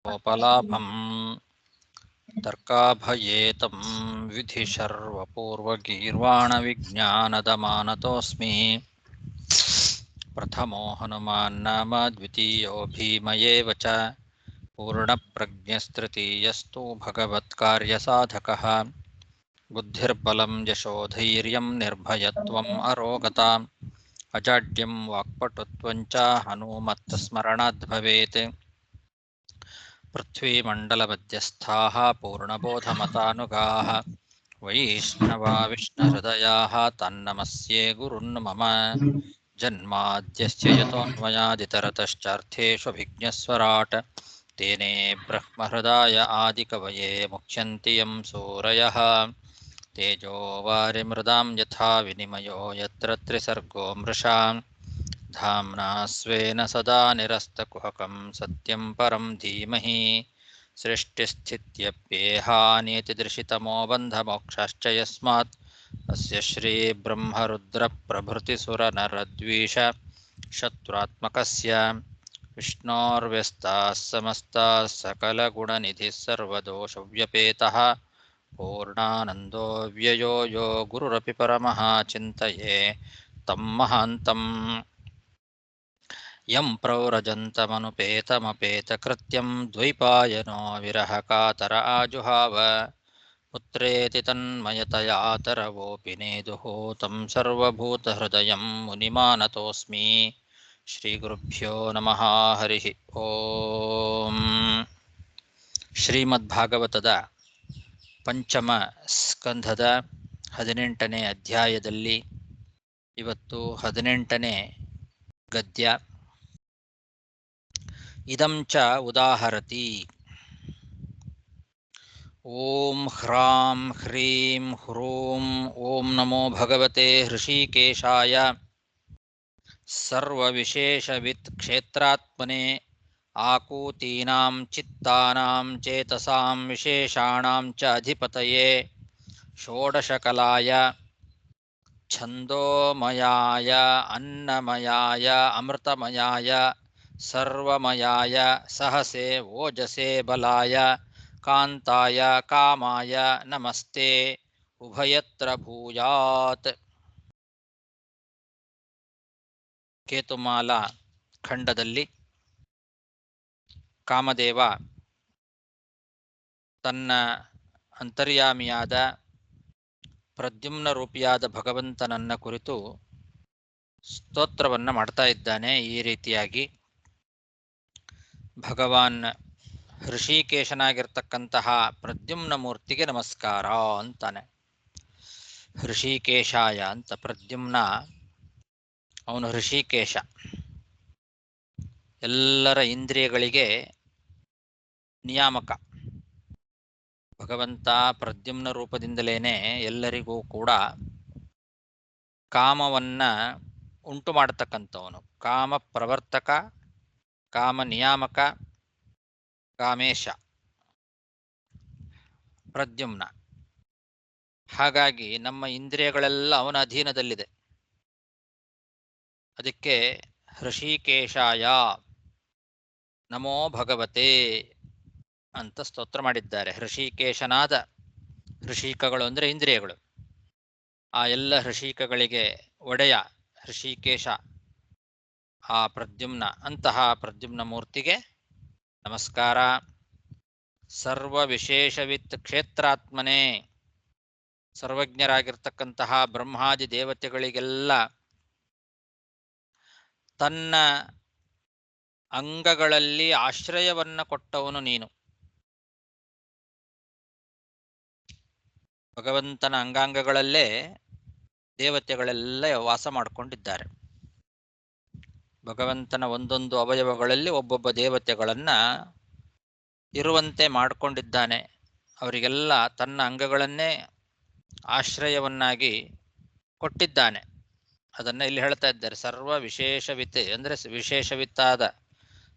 ೋಪಲಾಭಂ ತರ್ಕಾಭಯೇತಂ ವಿಧಿ ಸರ್ವಪೂರ್ವಗೀರ್ವಾಣವಿಜ್ಞಾನದಮಾನತೋಸ್ಮಿ ಪ್ರಥಮೋ ಹನುಮಾನ್ ನಾಮ ದ್ವಿತೀಯೋ ಭೀಮಯೇವ ಚ ಪೂರ್ಣಪ್ರಜ್ಞಸ್ತೃತೀಯಸ್ತು ಭಗವತ್ಕಾರ್ಯಸಾಧಕಃ ಬುದ್ಧಿರ್ಬಲಂ ಯಶೋಧೈರ್ಯಂ ನಿರ್ಭಯತ್ವಂ ಅರೋಗತಾ ಅಜಾಡ್ಯಂ ವಾಕ್ಪಟುತ್ವಂಚ ಹನುಮತ್ತಸ್ಮರಣಾದ್ ಭವೇತ್ ಪೃಥ್ವೀಮಂಡಲಮಧ್ಯಸ್ಥಾಃ ಪೂರ್ಣಬೋಧಮತಾನುಗಾಃ ವೈಷ್ಣವಾ ವಿಷ್ಣುಹೃದಯಾಃ ತನ್ನಮಸ್ಯೇ ಗುರುನ್ ಮಮ ಜನ್ಮಾದ್ಯಸ್ಯ ಯತೋನ್ಮಯಾದಿತರತಶ್ಚಾರ್ಥೇಷ್ವಭಿಜ್ಞಸ್ವರಾಟ್ ತೇನೇ ಬ್ರಹ್ಮಹೃದಾಯ ಆದಿಕವಯೇ ಮುಚ್ಯಂತಿ ಯಂ ಸೂರಯಃ ತೇಜೋ ವಾರಿಮೃದಾಂ ಯಥಾ ವಿನಿಮಯೋ ಯತ್ರ ತ್ರಿಸರ್ಗೋ ಮೃಷಾ ಧಾಮ್ನಾ ಸ್ವೇನ ಸದಾ ನಿರಸ್ತಕುಹಕಂ ಸತ್ಯಂ ಪರಂ ಧೀಮಹಿ ಸೃಷ್ಟಿಸ್ಥಿತ್ಯಪ್ಯೇಹಾನಿಯತಿದೃಶಿತಮೋ ಬಂಧಮೋಕ್ಷಾಶ್ಚ ಯಸ್ಮಾತ್ ಅಸ್ಯ ಶ್ರೀ ಬ್ರಹ್ಮರುದ್ರಪ್ರಭೃತಿಸುರನರದ್ವೀಷ ಶತ್ರುತ್ಮಕಸ್ಯ ವಿಷ್ಣೋರ್ವ್ಯಸ್ತಾಃ ಸಮಸ್ತಾಃ ಸಕಲಗುಣನಿಧಿಃ ಸರ್ವದೋಷವ್ಯಪೇತಃ ಪೂರ್ಣಾನಂದೋ ವ್ಯಯೋ ಯೋ ಗುರುರಪಿ ಪರಮಃ ಚಿಂತಯೇ ತಂ ಮಹಾಂತಂ ಯಂ ಪ್ರವ್ರಜन्तमनुपेतमपेतकृत्यं द्वैपायनो विरहकातर आजुहाव पुत्रेति तन्मयतया तरवोऽपि नेदुः तं सर्वभूतहृदयं मुनिमानतोऽस्मि श्रीगुरुभ्यो नमः हरिः ಓಂ. ಶ್ರೀಮದ್ಭಾಗವತದ ಪಂಚಮ ಸ್ಕಂಧದ 18ನೇ ಅಧ್ಯಾಯದಲ್ಲಿ ಇವತ್ತು 18ನೇ ಗದ್ಯ. ಇದಂ ಚ ಉದಾಹರತಿ. ಓಂ ಹ್ರಾಂ ಹ್ರೀಂ ಹ್ರೂಂ ಓಂ ನಮೋ ಭಗವತೆ ಹೃಷೀಕೇಶಾಯ ಸರ್ವವಿಶೇಷವಿತ್ ಕ್ಷೇತ್ರಾತ್ಮನೆ ಆಕೂತೀನಾಂ ಚಿತ್ತಾನಾಂ ಚೇತಸಾಂ ವಿಶೇಷಾಣಾಂ ಚ ಅಧಿಪತಯೇ ಷೋಡಶಕಲಾಯ ಛಂದೋಮಯಾಯ ಅನ್ನಮಯಾಯ ಅಮೃತಮಯಾಯ ಸರ್ವಮಯಾಯ ಸಹಸೆ ಓಜಸೆ ಬಲಾಯ ಕಾಂತಾಯ ಕಾಮಾಯ ನಮಸ್ತೆ ಉಭಯತ್ರ ಭೂಯಾತ್. ಕೇತುಮಾಲ ಖಂಡದಲ್ಲಿ ಕಾಮದೇವ ತನ್ನ ಅಂತರ್ಯಾಮಿಯಾದ ಪ್ರದ್ಯುಮ್ನ ರೂಪಿಯಾದ ಭಗವಂತನನ್ನ ಕುರಿತು ಸ್ತೋತ್ರವನ್ನು ಮಾಡ್ತಾ ಇದ್ದಾನೆ. ಈ ರೀತಿಯಾಗಿ ಭಗವಾನ್ ಹೃಷೀಕೇಶನಾಗಿರ್ತಕ್ಕಂತಹ ಪ್ರದ್ಯುಮ್ನ ಮೂರ್ತಿಗೆ ನಮಸ್ಕಾರ ಅಂತಾನೆ. ಹೃಷೀಕೇಶಾಯ ಅಂತ ಪ್ರದ್ಯುಮ್ನ, ಅವನು ಹೃಷೀಕೇಶ, ಎಲ್ಲರ ಇಂದ್ರಿಯಗಳಿಗೆ ನಿಯಾಮಕ. ಭಗವಂತ ಪ್ರದ್ಯುಮ್ನ ರೂಪದಿಂದಲೇನೆ ಎಲ್ಲರಿಗೂ ಕೂಡ ಕಾಮವನ್ನ ಉಂಟು ಮಾಡತಕ್ಕಂಥವನು. ಕಾಮ ಪ್ರವರ್ತಕ, ಕಾಮ ನಿಯಾಮಕ, ಕಾಮೇಶ ಪ್ರದ್ಯುಮ್ನ. ಹಾಗಾಗಿ ನಮ್ಮ ಇಂದ್ರಿಯಗಳೆಲ್ಲ ಅವನ ಅಧೀನದಲ್ಲಿದೆ. ಅದಕ್ಕೆ ಹೃಷೀಕೇಶಾಯ ನಮೋ ಭಗವತೆ ಅಂತ ಸ್ತೋತ್ರ ಮಾಡಿದ್ದಾರೆ. ಹೃಷೀಕೇಶನಾದ, ಹೃಷೀಕಗಳು ಅಂದರೆ ಇಂದ್ರಿಯಗಳು, ಆ ಎಲ್ಲ ಹೃಷೀಕಗಳಿಗೆ ಒಡೆಯ ಹೃಷೀಕೇಶ ಆ ಪ್ರದ್ಯುಮ್ನ, ಅಂತಹ ಪ್ರದ್ಯುಮ್ನ ಮೂರ್ತಿಗೆ ನಮಸ್ಕಾರ. ಸರ್ವ ವಿಶೇಷವಿತ್ ಕ್ಷೇತ್ರಾತ್ಮನೇ, ಸರ್ವಜ್ಞರಾಗಿರ್ತಕ್ಕಂತಹ ಬ್ರಹ್ಮಾದಿ ದೇವತೆಗಳಿಗೆಲ್ಲ ತನ್ನ ಅಂಗಗಳಲ್ಲಿ ಆಶ್ರಯವನ್ನ ಕೊಟ್ಟವನು ನೀನು. ಭಗವಂತನ ಅಂಗಾಂಗಗಳಲ್ಲೇ ದೇವತೆಗಳೆಲ್ಲ ವಾಸ ಮಾಡಿಕೊಂಡಿದ್ದಾರೆ. ಭಗವಂತನ ಒಂದೊಂದು ಅವಯವಗಳಲ್ಲಿ ಒಬ್ಬೊಬ್ಬ ದೇವತೆಗಳನ್ನ ಇರುವಂತೆ ಮಾಡಿಕೊಂಡಿದ್ದಾನೆ. ಅವರಿಗೆಲ್ಲ ತನ್ನ ಅಂಗಗಳನ್ನೇ ಆಶ್ರಯವನ್ನಾಗಿ ಕೊಟ್ಟಿದ್ದಾನೆ. ಅದನ್ನು ಇಲ್ಲಿ ಹೇಳ್ತಾ ಇದ್ದಾರೆ. ಸರ್ವ ವಿಶೇಷವಿತ್ ಅಂದರೆ ವಿಶೇಷವಿತ್ತಾದ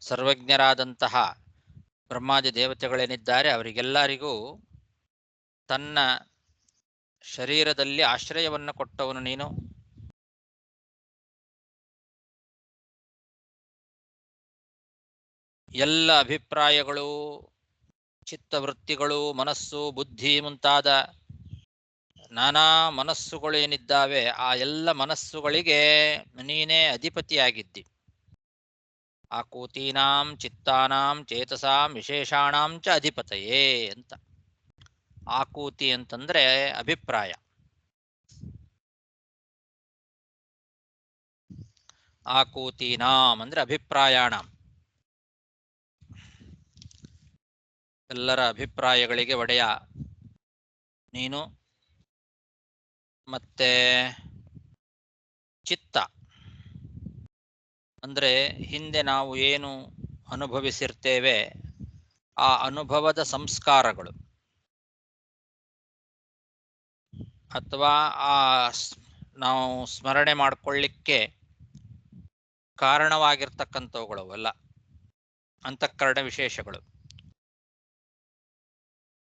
ಸರ್ವಜ್ಞರಾದಂತಹ ಬ್ರಹ್ಮಾದಿ ದೇವತೆಗಳೇನಿದ್ದಾರೆ ಅವರಿಗೆಲ್ಲರಿಗೂ ತನ್ನ ಶರೀರದಲ್ಲಿ ಆಶ್ರಯವನ್ನು ಕೊಟ್ಟವನು ನೀನು. ಎಲ್ಲ ಅಭಿಪ್ರಾಯಗಳು, ಚಿತ್ತವೃತ್ತಿಗಳು, ಮನಸ್ಸು, ಬುದ್ಧಿ ಮುಂತಾದ ನಾನಾ ಮನಸ್ಸುಗಳು ಏನಿದ್ದಾವೆ ಆ ಎಲ್ಲ ಮನಸ್ಸುಗಳಿಗೆ ನೀನೇ ಅಧಿಪತಿಯಾಗಿದ್ದಿ. ಆಕೂತೀನಾಂ ಚಿತ್ತಾನಾಂ ಚೇತಸಾಂ ವಿಶೇಷಾಣಾಂ ಚ ಅಧಿಪತಯೇ ಅಂತ. ಆಕೂತಿ ಅಂತಂದ್ರೆ ಅಭಿಪ್ರಾಯ. ಆಕೂತೀನಾಂ ಅಂದ್ರೆ ಅಭಿಪ್ರಾಯಾಣಂ, ಎಲ್ಲರ ಅಭಿಪ್ರಾಯಗಳಿಗೆ ಒಡೆಯ ನೀನು. ಮತ್ತೆ ಚಿತ್ತ ಅಂದ್ರೆ ಹಿಂದೆ ನಾವು ಏನು ಅನುಭವಿಸಿರ್ತೇವೆ ಆ ಅನುಭವದ ಸಂಸ್ಕಾರಗಳು, ಅಥವಾ ನಾವು ಸ್ಮರಣೆ ಮಾಡಿಕೊಳ್ಳಿಕ್ಕೆ ಕಾರಣವಾಗಿರ್ತಕ್ಕಂಥವುಗಳು ಅವೆಲ್ಲ ಅಂತಃಕರಣ ವಿಶೇಷಗಳು.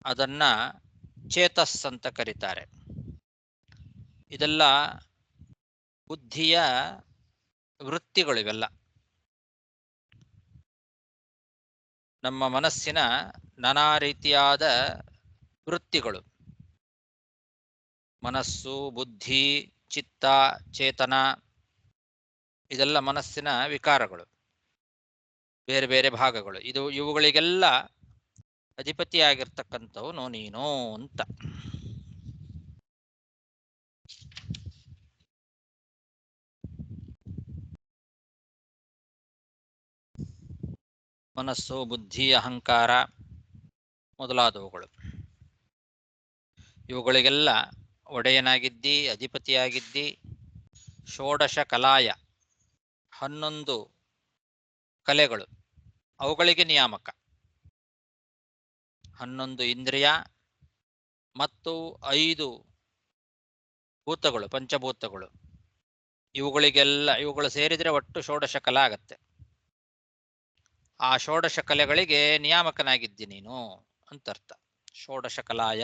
ಅದನ್ನ ಚೇತಸ್ ಅಂತ ಕರೀತಾರೆ. ಇದೆಲ್ಲ ಬುದ್ಧಿಯ ವೃತ್ತಿಗಳು. ಇವೆಲ್ಲ ನಮ್ಮ ಮನಸ್ಸಿನ ನಾನಾ ರೀತಿಯಾದ ವೃತ್ತಿಗಳು. ಮನಸ್ಸು, ಬುದ್ಧಿ, ಚಿತ್ತ, ಚೇತನ, ಇದೆಲ್ಲ ಮನಸ್ಸಿನ ವಿಕಾರಗಳು, ಬೇರೆ ಬೇರೆ ಭಾಗಗಳು. ಇವುಗಳಿಗೆಲ್ಲ ಅಧಿಪತಿಯಾಗಿರ್ತಕ್ಕಂಥವನು ನೀನು ಅಂತ. ಮನಸ್ಸು, ಬುದ್ಧಿ, ಅಹಂಕಾರ ಮೊದಲಾದವುಗಳು, ಇವುಗಳಿಗೆಲ್ಲ ಒಡೆಯನಾಗಿದ್ದಿ, ಅಧಿಪತಿಯಾಗಿದ್ದಿ. ಷೋಡಶ ಕಲಾಯ, 11 ಕಲೆಗಳು, ಅವುಗಳಿಗೆ ನಿಯಾಮಕ. 11 ಇಂದ್ರಿಯ ಮತ್ತು 5 ಭೂತಗಳು, ಪಂಚಭೂತಗಳು, ಇವುಗಳು ಸೇರಿದರೆ ಒಟ್ಟು ಷೋಡಶ ಕಲಾ ಆಗತ್ತೆ. ಆ ಷೋಡಶ ಕಲೆಗಳಿಗೆ ನಿಯಾಮಕನಾಗಿದ್ದಿ ನೀನು ಅಂತರ್ಥ. ಷೋಡಶ ಕಲಾಯ,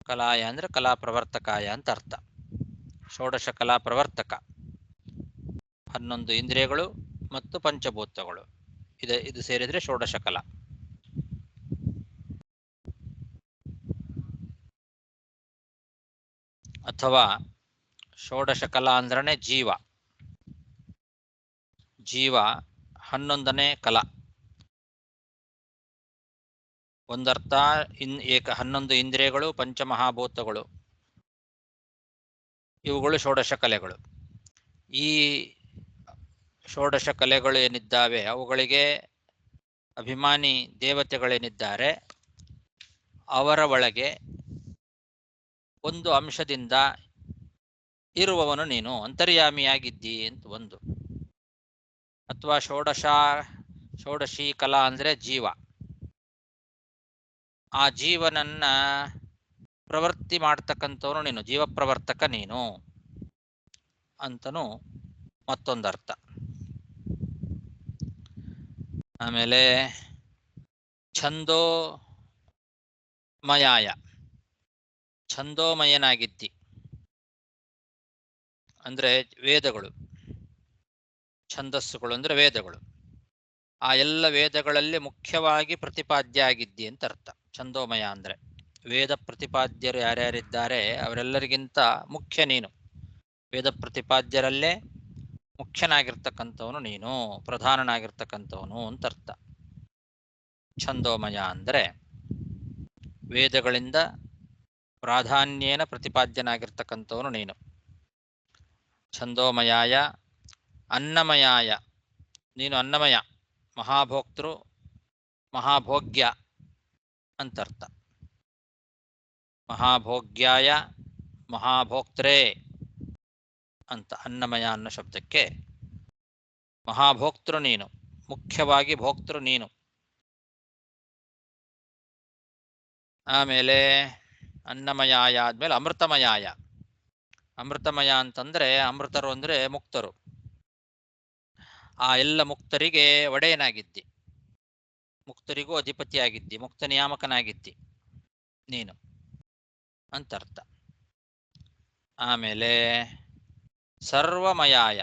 ಕಲಾಯ ಅಂದ್ರೆ ಕಲಾ ಪ್ರವರ್ತಕಾಯ ಅಂತ ಅರ್ಥ. ಷೋಡಶ ಕಲಾ ಪ್ರವರ್ತಕ, 11 ಇಂದ್ರಿಯಗಳು ಮತ್ತು ಪಂಚಭೂತಗಳು, ಇದು ಸೇರಿದ್ರೆ ಷೋಡಶ ಕಲಾ. ಅಥವಾ ಷೋಡಶ ಕಲಾ ಅಂದ್ರನೇ ಜೀವ. ಜೀವ 11ನೇ ಕಲಾ. ಒಂದರ್ಥ 11 ಇಂದ್ರಿಯಗಳು, ಪಂಚಮಹಾಭೂತಗಳು, ಇವುಗಳು ಷೋಡಶ ಕಲೆಗಳು. ಈ ಷೋಡಶ ಕಲೆಗಳು ಏನಿದ್ದಾವೆ ಅವುಗಳಿಗೆ ಅಭಿಮಾನಿ ದೇವತೆಗಳೇನಿದ್ದಾರೆ ಅವರ ಒಳಗೆ ಒಂದು ಅಂಶದಿಂದ ಇರುವವನು ನೀನು, ಅಂತರ್ಯಾಮಿಯಾಗಿದ್ದಿ ಅಂತ ಒಂದು. ಅಥವಾ ಷೋಡಶಿ ಕಲಾ ಅಂದ್ರೆ ಜೀವ. ಆ ಜೀವನನ್ನ ಪ್ರವೃತ್ತಿ ಮಾಡ್ತಕ್ಕಂಥವನು ನೀನು, ಜೀವ ಪ್ರವರ್ತಕ ನೀನು ಅಂತನೂ ಮತ್ತೊಂದರ್ಥ. ಆಮೇಲೆ ಛಂದೋಮಯಾಯ, ಛಂದೋಮಯನಾಗಿದ್ದಿ ಅಂದ್ರೆ ವೇದಗಳು, ಛಂದಸ್ಸುಗಳು ಅಂದ್ರೆ ವೇದಗಳು. ಆ ಎಲ್ಲ ವೇದಗಳಲ್ಲಿ ಮುಖ್ಯವಾಗಿ ಪ್ರತಿಪಾದ್ಯ ಆಗಿದ್ದಿ ಅಂತ ಅರ್ಥ. ಛಂದೋಮಯ ಅಂದ್ರೆ ವೇದ ಪ್ರತಿಪಾದ್ಯರು ಯಾರ್ಯಾರಿದ್ದಾರೆ ಅವರೆಲ್ಲರಿಗಿಂತ ಮುಖ್ಯ ನೀನು. ವೇದ ಪ್ರತಿಪಾದ್ಯರಲ್ಲೇ ಮುಖ್ಯನಾಗಿರ್ತಕ್ಕಂಥವನು ನೀನು, ಪ್ರಧಾನನಾಗಿರ್ತಕ್ಕಂಥವನು ಅಂತ ಅರ್ಥ. ಛಂದೋಮಯ ಅಂದ್ರೆ ವೇದಗಳಿಂದ ಪ್ರಾಧಾನ್ಯೇನ ಪ್ರತಿಪಾದ್ಯನಾಗಿರ್ತಕ್ಕಂಥವನು ನೀನು. ಛಂದೋಮಯಾಯ. ಅನ್ನಮಯಾಯ, ನೀನು ಅನ್ನಮಯ, ಮಹಾಭೋಕ್ತೃ, ಮಹಾಭೋಗ್ಯ ಅಂತರ್ಥ. ಮಹಾಭೋಗ್ಯಾಯ, ಮಹಾಭೋಕ್ತ್ರೇ ಅಂತ ಅನ್ನಮಯ ಅನ್ನೋ ಶಬ್ದಕ್ಕೆ ಮಹಾಭೋಕ್ತೃ ನೀನು, ಮುಖ್ಯವಾಗಿ ಭೋಕ್ತೃ ನೀನು. ಆಮೇಲೆ ಅನ್ನಮಯಾಯ ಆದ್ಮೇಲೆ ಅಮೃತಮಯಾಯ. ಅಮೃತಮಯ ಅಂತಂದ್ರೆ ಅಮೃತರು ಅಂದ್ರೆ ಮುಕ್ತರು. ಆ ಎಲ್ಲ ಮುಕ್ತರಿಗೆ ಒಡೆಯನಾಗಿದ್ದಿ, ಮುಕ್ತರಿಗೂ ಅಧಿಪತಿಯಾಗಿದ್ದಿ, ಮುಕ್ತ ನಿಯಾಮಕನಾಗಿದ್ದಿ ನೀನು ಅಂತರ್ಥ. ಆಮೇಲೆ ಸರ್ವಮಯಾಯ,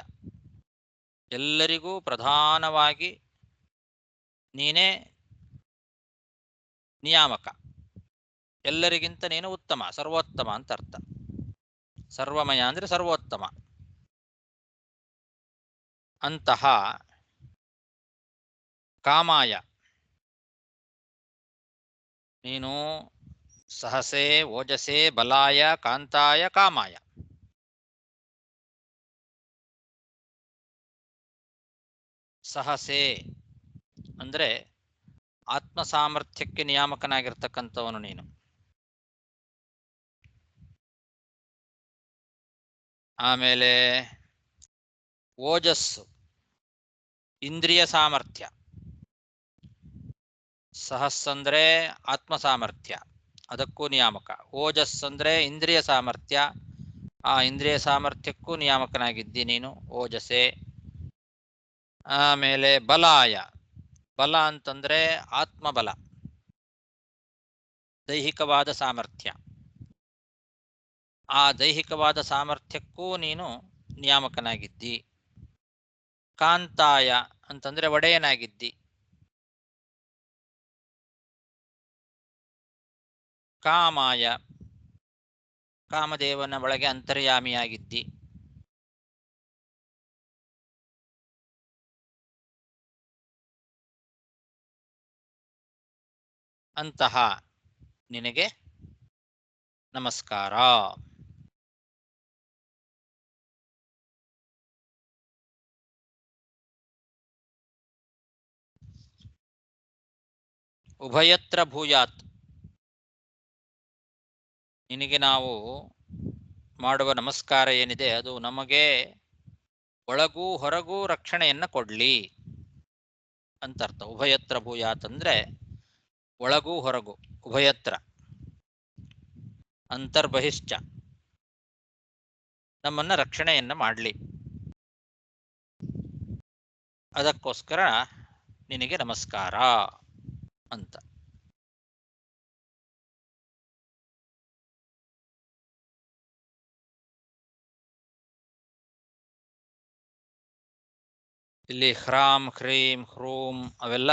ಎಲ್ಲರಿಗೂ ಪ್ರಧಾನವಾಗಿ ನೀನೇ ನಿಯಾಮಕ, ಎಲ್ಲರಿಗಿಂತ ನೀನು ಉತ್ತಮ, ಸರ್ವೋತ್ತಮ ಅಂತ ಅರ್ಥ. ಸರ್ವಮಯ ಅಂದ್ರೆ ಸರ್ವೋತ್ತಮ. ಅಂತಹ ಕಾಮಾಯ ನೀನು ಸಹಸೆ ಓಜಸೆ ಬಲಾಯ ಕಾಂತಾಯ ಕಾಮಾಯ. ಸಹಸೆ ಅಂದ್ರೆ ಆತ್ಮ ಸಾಮರ್ಥ್ಯಕ್ಕೆ ನಿಯಾಮಕನಾಗಿರ್ತಕ್ಕಂಥವನು ನೀನು. ಆಮೇಲೆ ಓಜಸ್ಸು ಇಂದ್ರಿಯ ಸಾಮರ್ಥ್ಯ. ಸಹಸ್ಸಂದ್ರೆ ಆತ್ಮ ಸಾಮರ್ಥ್ಯ, ಅದಕ್ಕೂ ನಿಯಾಮಕ. ಓಜಸ್ಸಂದ್ರೆ ಇಂದ್ರಿಯ ಸಾಮರ್ಥ್ಯ, ಆ ಇಂದ್ರಿಯ ಸಾಮರ್ಥ್ಯಕ್ಕೂ ನಿಯಾಮಕನಾಗಿದ್ದಿ ನೀನು ಓಜಸೆ. ಆಮೇಲೆ ಬಲಾಯ, ಬಲ ಅಂತಂದ್ರೆ ಆತ್ಮಬಲ, ದೈಹಿಕವಾದ ಸಾಮರ್ಥ್ಯ. ಆ ದೈಹಿಕವಾದ ಸಾಮರ್ಥ್ಯಕ್ಕೂ ನೀನು ನಿಯಾಮಕನಾಗಿದ್ದಿ. ಕಾಂತಾಯ ಅಂತಂದ್ರೆ ಒಡೆಯನಾಗಿದ್ದಿ. ಕಾಮಾಯ ಕಾಮದೇವನ ಒಳಗೆ ಅಂತರ್ಯಾಮಿಯಾಗಿದ್ದಿ. ಅಂತಹ ನಿನಗೆ ನಮಸ್ಕಾರ. ಉಭಯತ್ರ ಭೂಯಾತ್, ನಿನಗೆ ನಾವು ಮಾಡುವ ನಮಸ್ಕಾರ ಏನಿದೆ ಅದು ನಮಗೆ ಒಳಗೂ ಹೊರಗೂ ರಕ್ಷಣೆಯನ್ನ ಕೊಡ್ಲಿ ಅಂತ ಅರ್ಥ. ಉಭಯತ್ರ ಭೂಯಾತ್ ಅಂದ್ರೆ ಒಳಗೂ ಹೊರಗೂ, ಉಭಯತ್ರ ಅಂತರ್ಬಹಿಶ್ಚ, ನಮ್ಮನ್ನ ರಕ್ಷಣೆಯನ್ನ ಮಾಡಲಿ, ಅದಕ್ಕೋಸ್ಕರ ನಿನಗೆ ನಮಸ್ಕಾರ ಅಂತ. ಇಲ್ಲಿ ಹ್ರಾಂ ಹ್ರೀಂ ಹ್ರೂಂ ಅವೆಲ್ಲ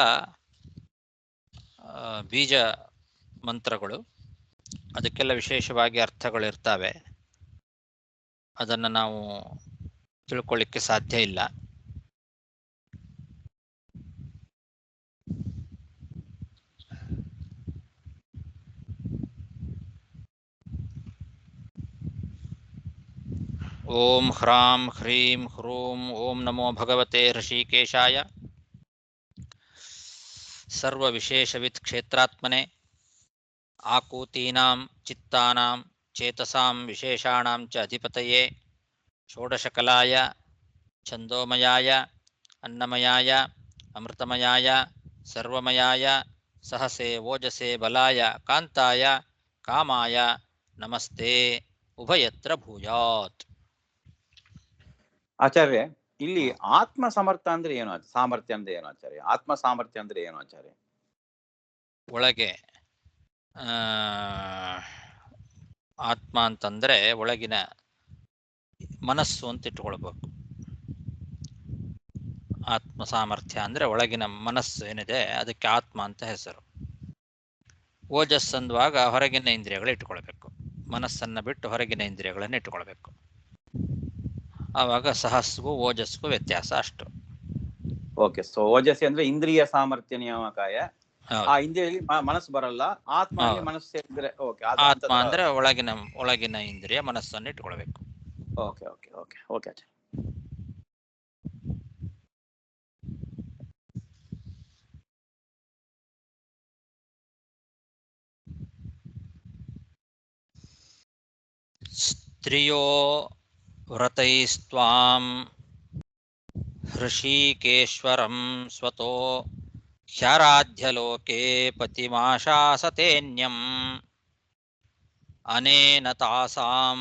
ಬೀಜ ಮಂತ್ರಗಳು, ಅದಕ್ಕೆಲ್ಲ ವಿಶೇಷವಾಗಿ ಅರ್ಥಗಳಿರ್ತವೆ. ಅದನ್ನು ನಾವು ತಿಳ್ಕೊಳ್ಳಿಕ್ಕೆ ಸಾಧ್ಯ ಇಲ್ಲ. ಓಂ ಹ್ರಾಂ ಹ್ರೀಂ ಹ್ರೂಂ ಓಂ ನಮೋ ಭಗವತೆ ಋಷಿಕೇಶಾಯ ಸರ್ವ ವಿಶೇಷವಿತ್ ಕ್ಷೇತ್ರಾತ್ಮನೆ ಆಕೂತೀನಾಂ ಚಿತ್ತಾನಾಂ ಚೇತಸಾಂ ವಿಶೇಷಾಣಾಂ ಚ ಅಧಿಪತಯೇ ಷೋಡಶಕಲಾಯ ಛಂದೋಮಯಾಯ ಅನ್ನಮಯಾಯ ಅಮೃತಮಯಾಯ ಸರ್ವಮಯಾಯ ಸಹಸೆ ಓಜಸೆ ಬಲಾಯ ಕಾಂತಾಯ ಕಾಮಾಯ ನಮಸ್ತೆ ಉಭಯತ್ರ ಭೂಯಾತ್. ಆಚಾರ್ಯ, ಇಲ್ಲಿ ಆತ್ಮ ಸಮರ್ಥ ಅಂದ್ರೆ ಏನು, ಸಾಮರ್ಥ್ಯ ಅಂದ್ರೆ ಏನು ಆಚಾರ್ಯ? ಆತ್ಮ ಸಾಮರ್ಥ್ಯ ಅಂದ್ರೆ ಏನು ಆಚಾರ್ಯ? ಒಳಗೆ ಆತ್ಮ ಅಂತಂದ್ರೆ ಒಳಗಿನ ಮನಸ್ಸು ಅಂತ ಇಟ್ಕೊಳ್ಬೇಕು. ಆತ್ಮ ಸಾಮರ್ಥ್ಯ ಅಂದ್ರೆ ಒಳಗಿನ ಮನಸ್ಸು ಏನಿದೆ ಅದಕ್ಕೆ ಆತ್ಮ ಅಂತ ಹೆಸರು. ಓಜಸ್ ಅಂದುವಾಗ ಹೊರಗಿನ ಇಂದ್ರಿಯಗಳು ಇಟ್ಕೊಳ್ಬೇಕು, ಮನಸ್ಸನ್ನ ಬಿಟ್ಟು ಹೊರಗಿನ ಇಂದ್ರಿಯಗಳನ್ನು ಇಟ್ಟುಕೊಳ್ಬೇಕು. ಆವಾಗ ಸಹಸ್ಗೂ ಓಜಸ್ಗೂ ವ್ಯತ್ಯಾಸ ಅಷ್ಟು. ಓಕೆ, ಸೊ ಓಜಸ್ಸಿ ಅಂದ್ರೆ ಇಂದ್ರಿಯ ಸಾಮರ್ಥ್ಯ ನಿಯಾಮಕಾಯ. ಆ ಇಂದ್ರಿಯಲ್ಲಿ ಮನಸ್ಸು ಬರಲ್ಲ, ಆತ್ಮ ಮನಸ್ಸು ಸೇರಿದ್ರೆ ಓಕೆ. ಆತ್ಮ ಅಂದ್ರೆ ಒಳಗಿನ ಇಂದ್ರಿಯ ಮನಸ್ಸನ್ನು ಇಟ್ಕೊಳ್ಬೇಕು. ಓಕೆ ಓಕೆ ಓಕೆ ಓಕೆ ಆಚಾರ್ಯ. ಸ್ತ್ರಿಯೋ ವ್ರತೈಸ್ತ್ವಾಂ ಹೃಷೀಕೇಶ್ವರಂ ಸ್ವತೋ ಹ್ಯಾರಾಧ್ಯಲೋಕೆ ಪತಿಮಾಶಾಸತೇನ್ಯಂ ಅನೇನ ತಾಸಾಂ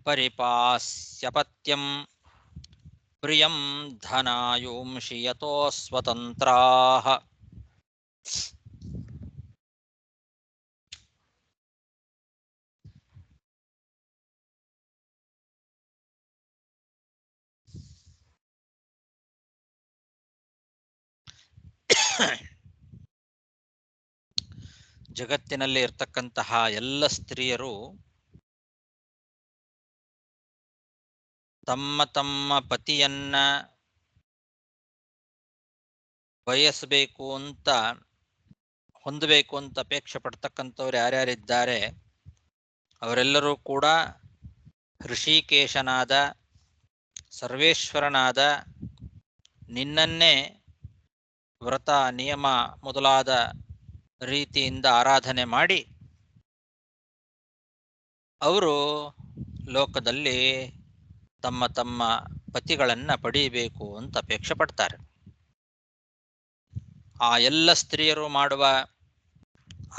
ಪರಿಪಾಸ್ಯಪತ್ಯಂ ಪ್ರಿಯಂ ಧನಾಯುಂಷಿ ಯತೋ ಸ್ವತಂತ್ರಾಃ. ಜಗತ್ತಿನಲ್ಲಿ ಇರ್ತಕ್ಕಂತಹ ಎಲ್ಲ ಸ್ತ್ರೀಯರು ತಮ್ಮ ತಮ್ಮ ಪತಿಯನ್ನ ಬಯಸಬೇಕು ಅಂತ, ಹೊಂದಬೇಕು ಅಂತ ಅಪೇಕ್ಷೆ ಪಡ್ತಕ್ಕಂಥವ್ರು ಯಾರ್ಯಾರಿದ್ದಾರೆ ಅವರೆಲ್ಲರೂ ಕೂಡ ಋಷಿಕೇಶನಾದ ಸರ್ವೇಶ್ವರನಾದ ನಿನ್ನನ್ನೇ ವ್ರತ ನಿಯಮ ಮೊದಲಾದ ರೀತಿಯಿಂದ ಆರಾಧನೆ ಮಾಡಿ ಅವರು ಲೋಕದಲ್ಲಿ ತಮ್ಮ ತಮ್ಮ ಪತಿಗಳನ್ನು ಪಡೆಯಬೇಕು ಅಂತ ಅಪೇಕ್ಷೆ ಪಡ್ತಾರೆ. ಆ ಎಲ್ಲ ಸ್ತ್ರೀಯರು ಮಾಡುವ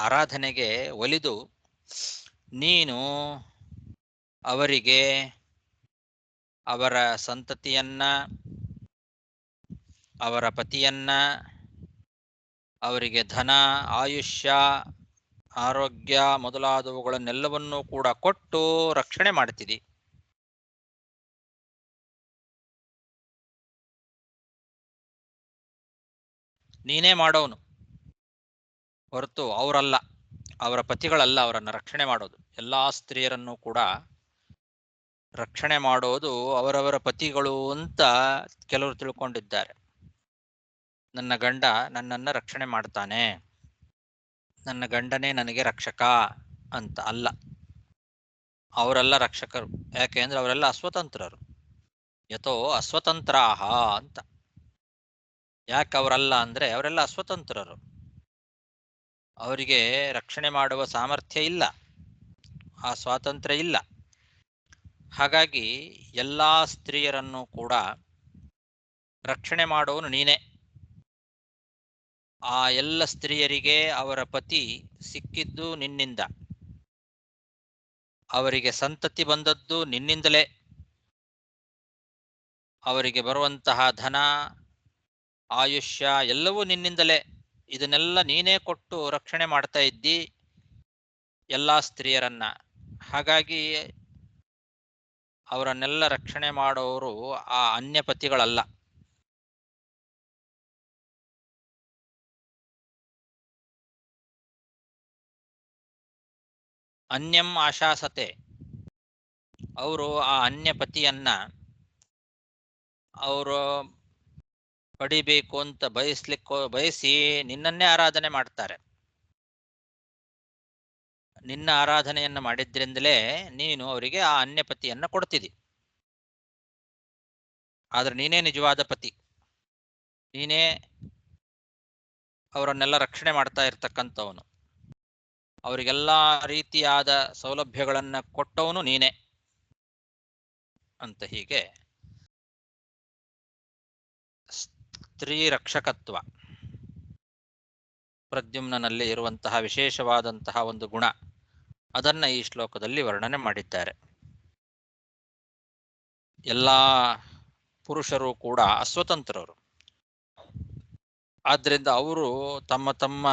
ಆರಾಧನೆಗೆ ಒಲಿದು ನೀನು ಅವರಿಗೆ ಅವರ ಸಂತತಿಯನ್ನ, ಅವರ ಪತಿಯನ್ನ, ಅವರಿಗೆ ಧನ, ಆಯುಷ್ಯ, ಆರೋಗ್ಯ ಮೊದಲಾದವುಗಳನ್ನೆಲ್ಲವನ್ನೂ ಕೂಡ ಕೊಟ್ಟು ರಕ್ಷಣೆ ಮಾಡ್ತಿದಿ. ನೀನೇ ಮಾಡೋನು ಹೊರತು ಅವರಲ್ಲ, ಅವರ ಪತಿಗಳಲ್ಲ ಅವರನ್ನು ರಕ್ಷಣೆ ಮಾಡೋದು. ಎಲ್ಲ ಸ್ತ್ರೀಯರನ್ನು ಕೂಡ ರಕ್ಷಣೆ ಮಾಡೋದು ಅವರವರ ಪತಿಗಳು ಅಂತ ಕೆಲವರು ತಿಳ್ಕೊಂಡಿದ್ದಾರೆ. ನನ್ನ ಗಂಡ ನನ್ನನ್ನು ರಕ್ಷಣೆ ಮಾಡ್ತಾನೆ, ನನ್ನ ಗಂಡನೇ ನನಗೆ ರಕ್ಷಕ ಅಂತ ಅಲ್ಲ. ಅವರೆಲ್ಲ ರಕ್ಷಕರು. ಯಾಕೆ ಅಂದ್ರೆ ಅವರೆಲ್ಲ ಅಸ್ವತಂತ್ರರು. ಯಥೋ ಅಸ್ವತಂತ್ರಾಹ ಅಂತ. ಯಾಕೆ ಅವರಲ್ಲ ಅಂದ್ರೆ ಅವರೆಲ್ಲ ಅಸ್ವತಂತ್ರರು, ಅವರಿಗೆ ರಕ್ಷಣೆ ಮಾಡುವ ಸಾಮರ್ಥ್ಯ ಇಲ್ಲ, ಆ ಸ್ವಾತಂತ್ರ್ಯ ಇಲ್ಲ. ಹಾಗಾಗಿ ಎಲ್ಲ ಸ್ತ್ರೀಯರನ್ನು ಕೂಡ ರಕ್ಷಣೆ ಮಾಡೋನು ನೀನೇ. ಆ ಎಲ್ಲ ಸ್ತ್ರೀಯರಿಗೆ ಅವರ ಪತಿ ಸಿಕ್ಕಿದ್ದು ನಿನ್ನಿಂದ, ಅವರಿಗೆ ಸಂತತಿ ಬಂದದ್ದು ನಿನ್ನಿಂದಲೇ, ಅವರಿಗೆ ಬರುವಂತಹ ಧನ, ಆಯುಷ್ಯ ಎಲ್ಲವೂ ನಿನ್ನಿಂದಲೇ. ಇದನ್ನೆಲ್ಲ ನೀನೇ ಕೊಟ್ಟು ರಕ್ಷಣೆ ಮಾಡ್ತಾ ಇದ್ದಿ ಎಲ್ಲ ಸ್ತ್ರೀಯರನ್ನ. ಹಾಗಾಗಿ ಅವರನ್ನೆಲ್ಲ ರಕ್ಷಣೆ ಮಾಡೋರು ಆ ಅನ್ಯ ಪತಿಗಳಲ್ಲ. ಅನ್ಯಂ ಆಶಾಸತೆ, ಅವರು ಆ ಅನ್ಯ ಪತಿಯನ್ನ ಅವರು ಪಡಿಬೇಕು ಅಂತ ಬಯಸಿ ನಿನ್ನನ್ನೇ ಆರಾಧನೆ ಮಾಡ್ತಾರೆ. ನಿನ್ನ ಆರಾಧನೆಯನ್ನು ಮಾಡಿದ್ರಿಂದಲೇ ನೀನು ಅವರಿಗೆ ಆ ಅನ್ಯ ಪತಿಯನ್ನ ಕೊಡ್ತಿದ್ದಿ. ಆದ್ರೆ ನೀನೇ ನಿಜವಾದ ಪತಿ, ನೀನೇ ಅವರನ್ನೆಲ್ಲ ರಕ್ಷಣೆ ಮಾಡ್ತಾ ಇರ್ತಕ್ಕಂಥವನು, ಅವರಿಗೆಲ್ಲ ರೀತಿಯಾದ ಸೌಲಭ್ಯಗಳನ್ನ ಕೊಟ್ಟವನು ನೀನೇ ಅಂತ. ಹೀಗೆ ಸ್ತ್ರೀ ರಕ್ಷಕತ್ವ ಪ್ರದ್ಯುಮ್ನಲ್ಲಿ ಇರುವಂತಹ ವಿಶೇಷವಾದಂತಹ ಒಂದು ಗುಣ, ಅದನ್ನ ಈ ಶ್ಲೋಕದಲ್ಲಿ ವರ್ಣನೆ ಮಾಡಿದ್ದಾರೆ. ಎಲ್ಲ ಪುರುಷರು ಕೂಡ ಅಸ್ವತಂತ್ರರು, ಆದ್ರಿಂದ ಅವರು ತಮ್ಮ ತಮ್ಮ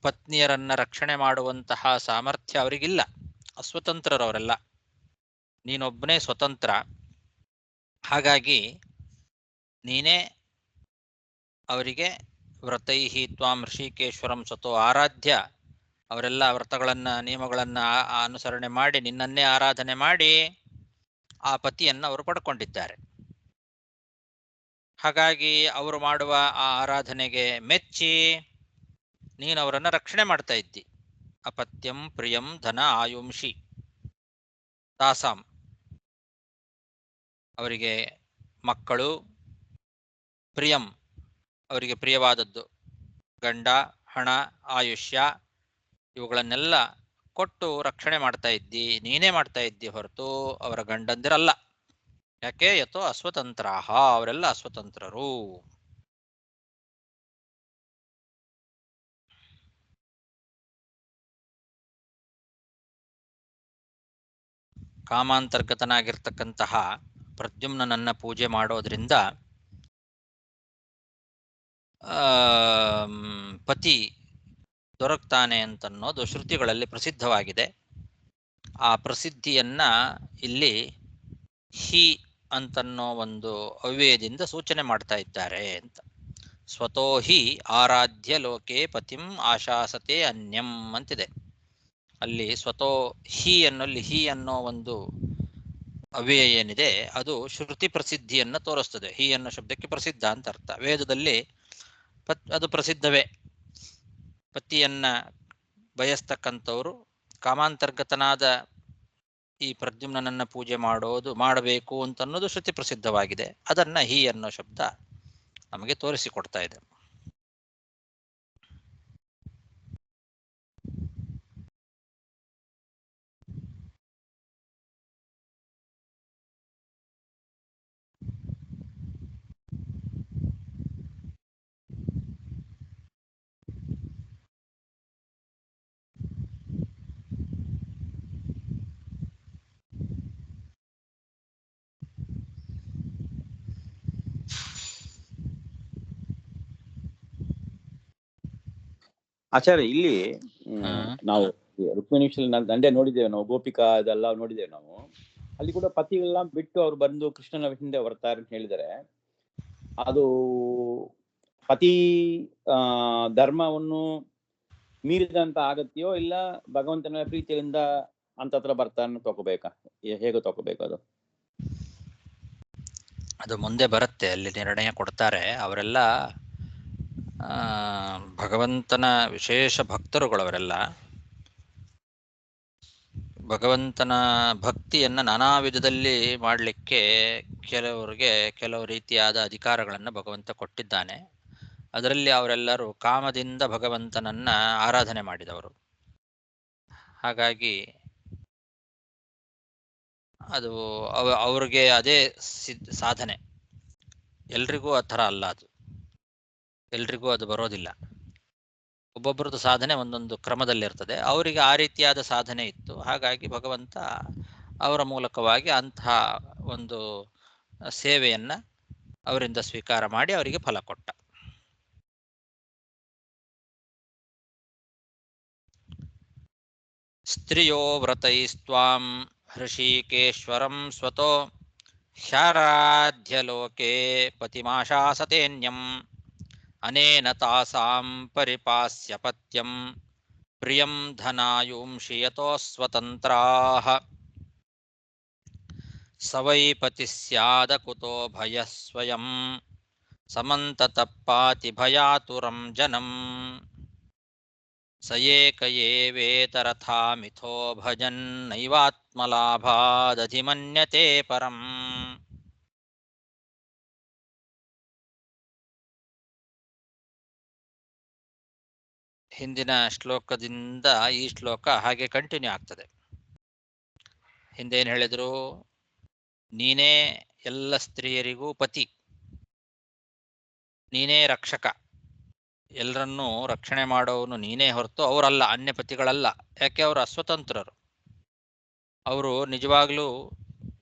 ಪತ್ನಿಯರನ್ನ ರಕ್ಷಣೆ ಮಾಡುವಂತಹ ಸಾಮರ್ಥ್ಯ ಅವರಿಗಿಲ್ಲ, ಅಸ್ವತಂತ್ರರು ಅವರೆಲ್ಲ. ನೀನೊಬ್ಬನೇ ಸ್ವತಂತ್ರ. ಹಾಗಾಗಿ ನೀನೇ ಅವರಿಗೆ ವ್ರತೈಹಿ ತ್ವಾಂ ಋಷಿಕೇಶ್ವರಂ ಸ್ವತೋ ಆರಾಧ್ಯ, ಅವರೆಲ್ಲ ವ್ರತಗಳನ್ನ ನಿಯಮಗಳನ್ನ ಅನುಸರಣೆ ಮಾಡಿ ನಿನ್ನನ್ನೇ ಆರಾಧನೆ ಮಾಡಿ ಆ ಪತಿಯನ್ನು ಅವರು ಪಡ್ಕೊಂಡಿದ್ದಾರೆ. ಹಾಗಾಗಿ ಅವರು ಮಾಡುವ ಆ ಆರಾಧನೆಗೆ ಮೆಚ್ಚಿ ನೀನು ಅವರನ್ನು ರಕ್ಷಣೆ ಮಾಡ್ತಾ ಇದ್ದಿ. ಅಪತ್ಯಂ ಪ್ರಿಯಂ ಧನ ಆಯುಂಷಿ ತಾಸಾಂ, ಅವರಿಗೆ ಮಕ್ಕಳು, ಪ್ರಿಯಂ ಅವರಿಗೆ ಪ್ರಿಯವಾದದ್ದು, ಗಂಡ, ಹಣ, ಆಯುಷ್ಯ ಇವುಗಳನ್ನೆಲ್ಲ ಕೊಟ್ಟು ರಕ್ಷಣೆ ಮಾಡ್ತಾ ಇದ್ದಿ. ನೀನೇ ಮಾಡ್ತಾ ಇದ್ದಿ ಹೊರತು ಅವರ ಗಂಡಂದಿರಲ್ಲ. ಯಾಕೆ? ಯಥೋ ಅಸ್ವತಂತ್ರಾಹ, ಅವರೆಲ್ಲ ಅಸ್ವತಂತ್ರರು. ಕಾಮಾಂತರ್ಗತನಾಗಿರ್ತಕ್ಕಂತಹ ಪ್ರದ್ಯುಮ್ನನ್ನ ಪೂಜೆ ಮಾಡೋದ್ರಿಂದ ಪತಿ ದೊರಕ್ತಾನೆ ಅಂತನ್ನೋದು ಶ್ರುತಿಗಳಲ್ಲಿ ಪ್ರಸಿದ್ಧವಾಗಿದೆ. ಆ ಪ್ರಸಿದ್ಧಿಯನ್ನ ಇಲ್ಲಿ ಹಿ ಅಂತನ್ನೋ ಒಂದು ಅವ್ಯಯದಿಂದ ಸೂಚನೆ ಮಾಡ್ತಾ ಇದ್ದಾರೆ ಅಂತ. ಸ್ವತೋ ಹಿ ಆರಾಧ್ಯ ಲೋಕೆ ಪತಿಂ ಆಶಾಸತೆ ಅನ್ಯಂ ಅಂತಿದೆ. ಅಲ್ಲಿ ಸ್ವತೋ ಹಿ ಅನ್ನೋಲ್ಲಿ ಹಿ ಅನ್ನೋ ಒಂದು ಅವ್ಯಯ ಏನಿದೆ ಅದು ಶ್ರುತಿ ಪ್ರಸಿದ್ಧಿಯನ್ನು ತೋರಿಸ್ತದೆ. ಹಿ ಅನ್ನೋ ಶಬ್ದಕ್ಕೆ ಪ್ರಸಿದ್ಧ ಅಂತ ಅರ್ಥ. ವೇದದಲ್ಲಿ ಅದು ಪ್ರಸಿದ್ಧವೇ. ಪತಿಯನ್ನ ಬಯಸ್ತಕ್ಕಂಥವ್ರು ಕಾಮಾಂತರ್ಗತನಾದ ಈ ಪ್ರದ್ಯುಮ್ನನ್ನ ಪೂಜೆ ಮಾಡಬೇಕು ಅಂತನ್ನೋದು ಶ್ರುತಿ ಪ್ರಸಿದ್ಧವಾಗಿದೆ. ಅದನ್ನ ಹಿ ಅನ್ನೋ ಶಬ್ದ ನಮಗೆ ತೋರಿಸಿಕೊಡ್ತಾ ಇದೆ. ಆಚಾರ್ಯ, ಇಲ್ಲಿ ನಾವು ರುಕ್ಮಿಣಿ ದಂಡೆ ನೋಡಿದ್ದೇವೆ, ನಾವು ಗೋಪಿಕಾ ಇದೆಲ್ಲ ನೋಡಿದ್ದೇವೆ ನಾವು. ಅಲ್ಲಿ ಕೂಡ ಪತಿಗಳನ್ನ ಬಿಟ್ಟು ಅವ್ರು ಬಂದು ಕೃಷ್ಣನ ಹಿಂದೆ ಬರ್ತಾರೆ ಅಂತ ಹೇಳಿದರೆ, ಅದು ಪತಿ ಧರ್ಮವನ್ನು ಮೀರಿದಂತ ಆಗತ್ತೆಯೋ ಇಲ್ಲ ಭಗವಂತನ ಪ್ರೀತಿಯಿಂದ ಅಂತತ್ರ ಬರ್ತಾನೆ ತಗೋಬೇಕಾ? ಹೇಗೆ ತಗೋಬೇಕು ಅದು? ಅದು ಮುಂದೆ ಬರುತ್ತೆ, ಅಲ್ಲಿ ನಿರ್ಣಯ ಕೊಡ್ತಾರೆ. ಅವರೆಲ್ಲ ಭಗವಂತನ ವಿಶೇಷ ಭಕ್ತರುಗಳವರೆಲ್ಲ. ಭಗವಂತನ ಭಕ್ತಿಯನ್ನು ನಾನಾ ವಿಧದಲ್ಲಿ ಮಾಡಲಿಕ್ಕೆ ಕೆಲವರಿಗೆ ಕೆಲವು ರೀತಿಯಾದ ಅಧಿಕಾರಗಳನ್ನು ಭಗವಂತ ಕೊಟ್ಟಿದ್ದಾನೆ. ಅದರಲ್ಲಿ ಅವರೆಲ್ಲರೂ ಕಾಮದಿಂದ ಭಗವಂತನನ್ನ ಆರಾಧನೆ ಮಾಡಿದವರು. ಹಾಗಾಗಿ ಅದು ಅವ್ರಿಗೆ ಅದೇ ಸಾಧನೆ. ಎಲ್ರಿಗೂ ಆ ಥರ ಅಲ್ಲ, ಅದು ಎಲ್ರಿಗೂ ಅದು ಬರೋದಿಲ್ಲ. ಒಬ್ಬೊಬ್ಬರದ್ದು ಸಾಧನೆ ಒಂದೊಂದು ಕ್ರಮದಲ್ಲಿರ್ತದೆ. ಅವರಿಗೆ ಆ ರೀತಿಯಾದ ಸಾಧನೆ ಇತ್ತು. ಹಾಗಾಗಿ ಭಗವಂತ ಅವರ ಮೂಲಕವಾಗಿ ಅಂತಹ ಒಂದು ಸೇವೆಯನ್ನ ಅವರಿಂದ ಸ್ವೀಕಾರ ಮಾಡಿ ಅವರಿಗೆ ಫಲ ಕೊಟ್ಟ. ಸ್ತ್ರಿಯೋ ವ್ರತೈಸ್ತ್ವಾಂ ಹೃಷೀಕೇಶ್ವರಂ ಸ್ವತೋ ಹ್ಯಾರಾಧ್ಯ ಲೋಕೆ ಪತಿಮಾಶಾಸತೇನ್ಯಂ ಅನೇನ ತಾಸಾಂ ಪರಿಪಾಸ್ಯ ಪತ್ಯಂ ಪ್ರಿಯಂ ಧನಾಯುಂಷಿ ಯತೋ ಸ್ವತಂತ್ರಾಃ ಸವೈ ಪತಿ ಸ್ಯಾದ ಕುತೋ ಭಯ ಸ್ವಯಂ ಸಮಂತತಪ್ಪಾತಿ ಭಯಾತುರಂ ಜನಂ ಸ ಏಕ ಏವೇತರಥಾ ಮಿಥೋ ಭಜನ್ ನೈವಾತ್ಮಲಾಭಾದಧಿಮನ್ಯತೆ ಪರಂ. ಹಿಂದಿನ ಶ್ಲೋಕದಿಂದ ಈ ಶ್ಲೋಕ ಹಾಗೆ ಕಂಟಿನ್ಯೂ ಆಗ್ತದೆ. ಹಿಂದೇನು ಹೇಳಿದ್ರು? ನೀನೇ ಎಲ್ಲ ಸ್ತ್ರೀಯರಿಗೂ ಪತಿ, ನೀನೇ ರಕ್ಷಕ, ಎಲ್ಲರನ್ನೂ ರಕ್ಷಣೆ ಮಾಡೋನು ನೀನೇ ಹೊರತು ಅವರಲ್ಲ, ಅನ್ಯ ಪತಿಗಳಲ್ಲ. ಯಾಕೆ? ಅವರು ಅಸ್ವತಂತ್ರರು, ಅವರು ನಿಜವಾಗ್ಲೂ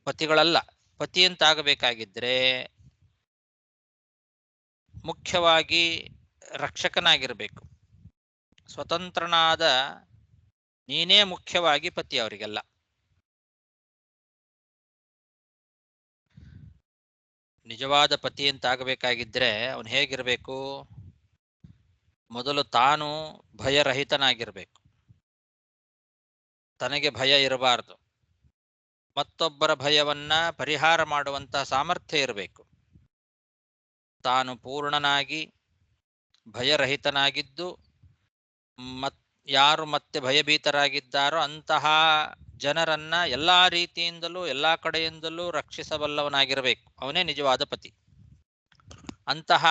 ಪತಿಗಳಲ್ಲ. ಪತಿ ಅಂತಾಗಬೇಕಾಗಿದ್ರೆ ಮುಖ್ಯವಾಗಿ ರಕ್ಷಕನಾಗಿರಬೇಕು. ಸ್ವತಂತ್ರನಾದ ನೀನೇ ಮುಖ್ಯವಾಗಿ ಪತಿ ಅವರಿಗೆಲ್ಲ. ನಿಜವಾದ ಪತಿ ಅಂತಾಗಬೇಕಾಗಿದ್ರೆ ಅವನು ಹೇಗಿರಬೇಕು? ಮೊದಲು ತಾನು ಭಯರಹಿತನಾಗಿರಬೇಕು, ತನಗೆ ಭಯ ಇರಬಾರದು. ಮತ್ತೊಬ್ಬರ ಭಯವನ್ನ ಪರಿಹಾರ ಮಾಡುವಂತಹ ಸಾಮರ್ಥ್ಯ ಇರಬೇಕು. ತಾನು ಪೂರ್ಣನಾಗಿ ಭಯರಹಿತನಾಗಿದ್ದು ಯಾರು ಮತ್ತೆ ಭಯಭೀತರಾಗಿದ್ದಾರೋ ಅಂತಹ ಜನರನ್ನ ಎಲ್ಲಾ ರೀತಿಯಿಂದಲೂ ಎಲ್ಲಾ ಕಡೆಯಿಂದಲೂ ರಕ್ಷಿಸಬಲ್ಲವನಾಗಿರಬೇಕು. ಅವನೇ ನಿಜವಾದ ಪತಿ. ಅಂತಹ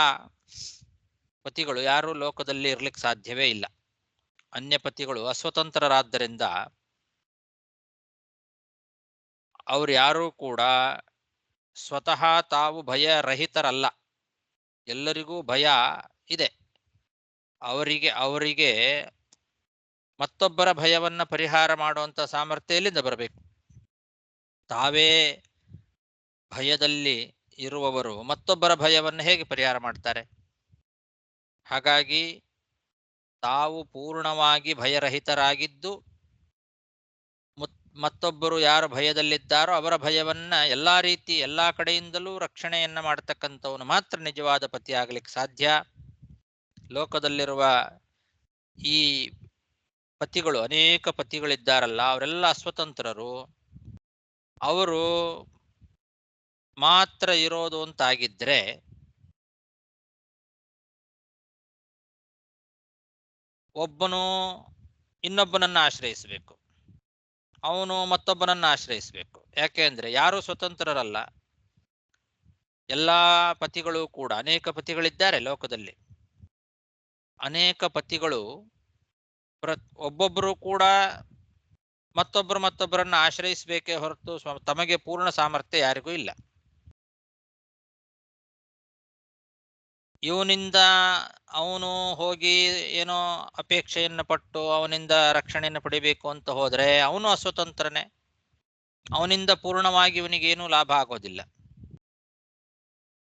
ಪತಿಗಳು ಯಾರು ಲೋಕದಲ್ಲಿ ಇರ್ಲಿಕ್ಕೆ ಸಾಧ್ಯವೇ ಇಲ್ಲ. ಅನ್ಯ ಪತಿಗಳು ಅಸ್ವತಂತ್ರರಾದ್ದರಿಂದ ಅವ್ರು ಯಾರೂ ಕೂಡ ಸ್ವತಃ ತಾವು ಭಯರಹಿತರಲ್ಲ. ಎಲ್ಲರಿಗೂ ಭಯ ಇದೆ. ಅವರಿಗೆ ಮತ್ತೊಬ್ಬರ ಭಯವನ್ನ ಪರಿಹಾರ ಮಾಡುವಂತ ಸಾಮರ್ಥ್ಯ ಎಲ್ಲಿಂದ ಬರಬೇಕು? ತಾವೇ ಭಯದಲ್ಲಿ ಇರುವವರು ಮತ್ತೊಬ್ಬರ ಭಯವನ್ನು ಹೇಗೆ ಪರಿಹಾರ ಮಾಡ್ತಾರೆ? ಹಾಗಾಗಿ ತಾವು ಪೂರ್ಣವಾಗಿ ಭಯರಹಿತರಾಗಿದ್ದು ಮತ್ತೊಬ್ಬರು ಯಾರು ಭಯದಲ್ಲಿದ್ದಾರೋ ಅವರ ಭಯವನ್ನ ಎಲ್ಲಾ ರೀತಿ ಎಲ್ಲಾ ಕಡೆಯಿಂದಲೂ ರಕ್ಷಣೆಯನ್ನ ಮಾಡತಕ್ಕಂಥವನು ಮಾತ್ರ ನಿಜವಾದ ಪತಿ ಆಗ್ಲಿಕ್ಕೆ ಸಾಧ್ಯ. ಲೋಕದಲ್ಲಿರುವ ಈ ಪತಿಗಳು, ಅನೇಕ ಪತಿಗಳಿದ್ದಾರಲ್ಲ, ಅವರೆಲ್ಲ ಅಸ್ವತಂತ್ರರು. ಅವರು ಮಾತ್ರ ಇರೋದು ಅಂತಾಗಿದ್ರೆ ಒಬ್ಬನು ಇನ್ನೊಬ್ಬನನ್ನ ಆಶ್ರಯಿಸಬೇಕು, ಅವನು ಮತ್ತೊಬ್ಬನನ್ನ ಆಶ್ರಯಿಸಬೇಕು. ಯಾಕೆ ಅಂದ್ರೆ ಯಾರು ಸ್ವತಂತ್ರರಲ್ಲ. ಎಲ್ಲಾ ಪತಿಗಳು ಕೂಡ, ಅನೇಕ ಪತಿಗಳಿದ್ದಾರೆ ಲೋಕದಲ್ಲಿ. ಅನೇಕ ಪತಿಗಳು ಒಬ್ಬೊಬ್ಬರು ಕೂಡ ಮತ್ತೊಬ್ಬರನ್ನ ಆಶ್ರಯಿಸಬೇಕೇ ಹೊರತು ತಮಗೆ ಪೂರ್ಣ ಸಾಮರ್ಥ್ಯ ಯಾರಿಗೂ ಇಲ್ಲ. ಇವನಿಂದ ಅವನು ಹೋಗಿ ಏನೋ ಅಪೇಕ್ಷೆಯನ್ನು ಪಟ್ಟು ಅವನಿಂದ ರಕ್ಷಣೆಯನ್ನು ಪಡಿಬೇಕು ಅಂತ ಹೋದ್ರೆ ಅವನು ಅಸ್ವತಂತ್ರನೇ. ಅವನಿಂದ ಪೂರ್ಣವಾಗಿ ಇವನಿಗೇನು ಲಾಭ ಆಗೋದಿಲ್ಲ.